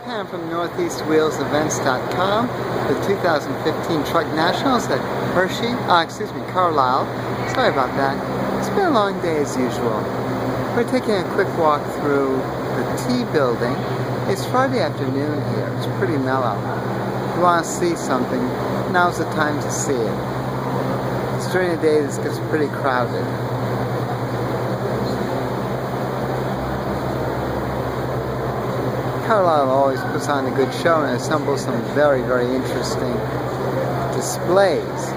Pam from NortheastWheelsEvents.com with 2015 Truck Nationals at Carlisle. Sorry about that. It's been a long day as usual. We're taking a quick walk through the T building. It's Friday afternoon here. It's pretty mellow. If you want to see something, now's the time to see it. It's during the day this gets pretty crowded. Carlisle always puts on a good show and assembles some very, very interesting displays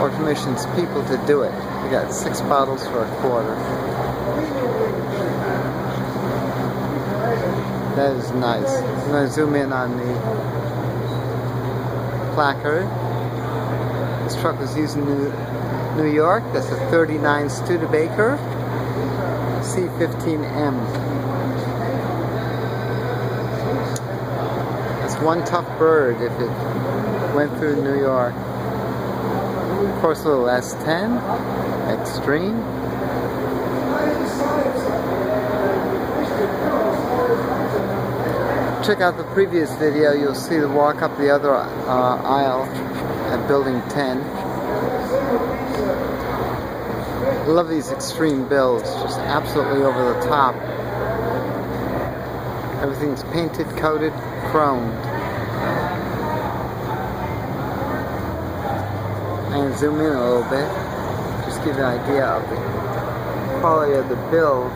or commissions people to do it. We got 6 bottles for $1. That is nice. I'm going to zoom in on the placard. This truck was used in New York. That's a 39 Studebaker C15M. One tough bird if it went through New York. Of course, a little S10 Extreme. Check out the previous video. You'll see the walk up the other aisle at Building 10. I love these extreme builds, just absolutely over the top. Everything's painted, coated, chromed. And zoom in a little bit, just give you an idea of the quality of the build.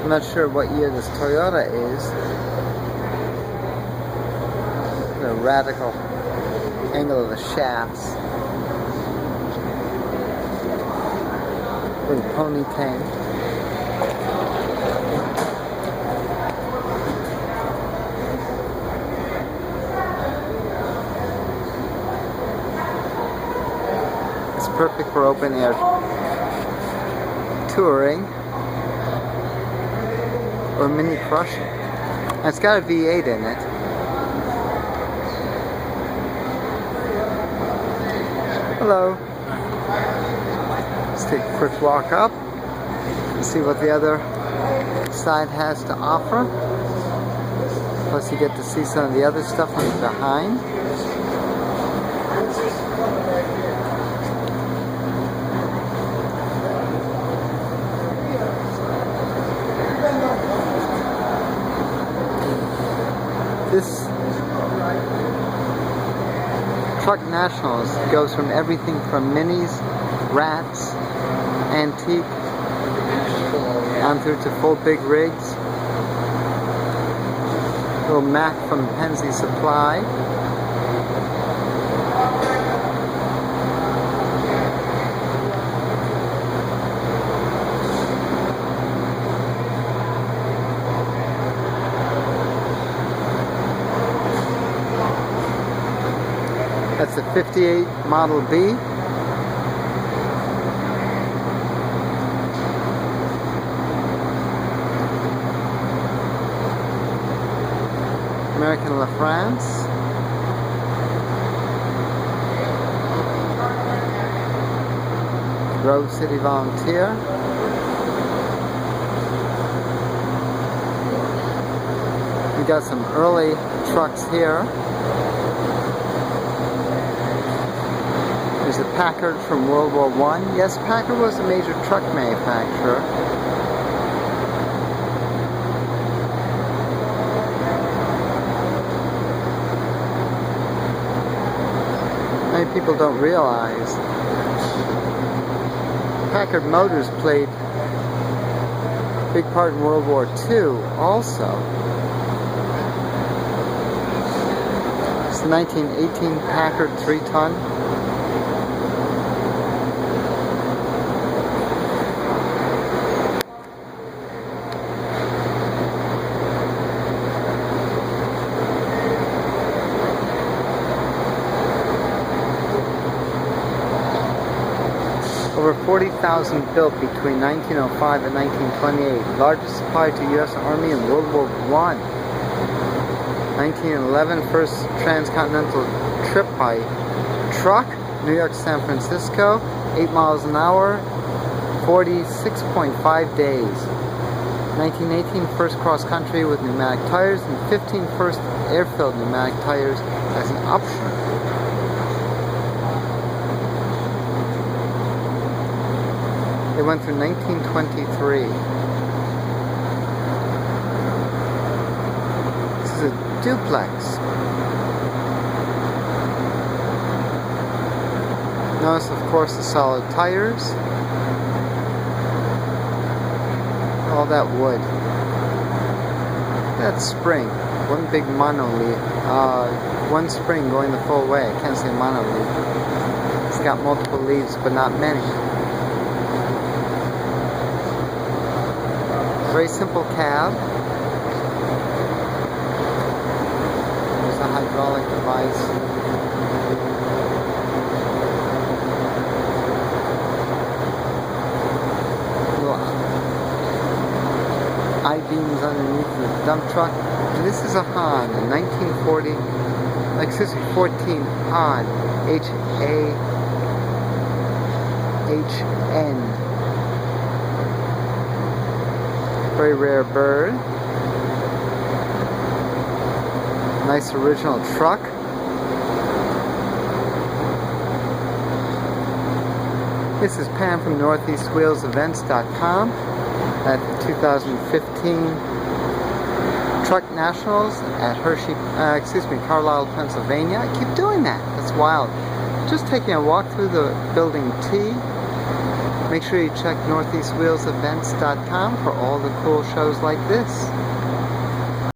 I'm not sure what year this Toyota is. The radical angle of the shafts. Little pony tank. It's perfect for open air touring or mini crushing. And it's got a V8 in it. Hello. Let's take a quick walk up and see what the other side has to offer. Plus you get to see some of the other stuff from behind. This Truck Nationals goes from everything from minis, rats, antique, on through to full big rigs. Little Mac from Penzi Supply. That's the 58 Model B. American La France. Grove City Volunteer. We got some early trucks here. There's a Packard from World War I. Yes, Packard was a major truck manufacturer. Many people don't realize Packard Motors played a big part in World War II also. It's the 1918 Packard 3-ton. Over 40,000 built between 1905 and 1928. Largest supplier to U.S. Army in World War I. 1911, first transcontinental trip by truck, New York, San Francisco, 8 miles an hour, 46.5 days. 1918, first cross-country with pneumatic tires, and 15, first air-filled pneumatic tires as an option. They went through 1923. This is a duplex. Notice, of course, the solid tires. All that wood. That spring. One big monolith. One spring going the full way. I can't say monolith. It's got multiple leaves, but not many. Very simple cab. There's a hydraulic device. I-beams underneath the dump truck. And this is a Han, a 14 Han, H-A-H-N. Very rare bird. Nice original truck. This is Pam from NortheastWheelsEvents.com at the 2015 Truck Nationals at Carlisle, Pennsylvania. I keep doing that. That's wild. Just taking a walk through the building T. Make sure you check NortheastWheelsEvents.com for all the cool shows like this.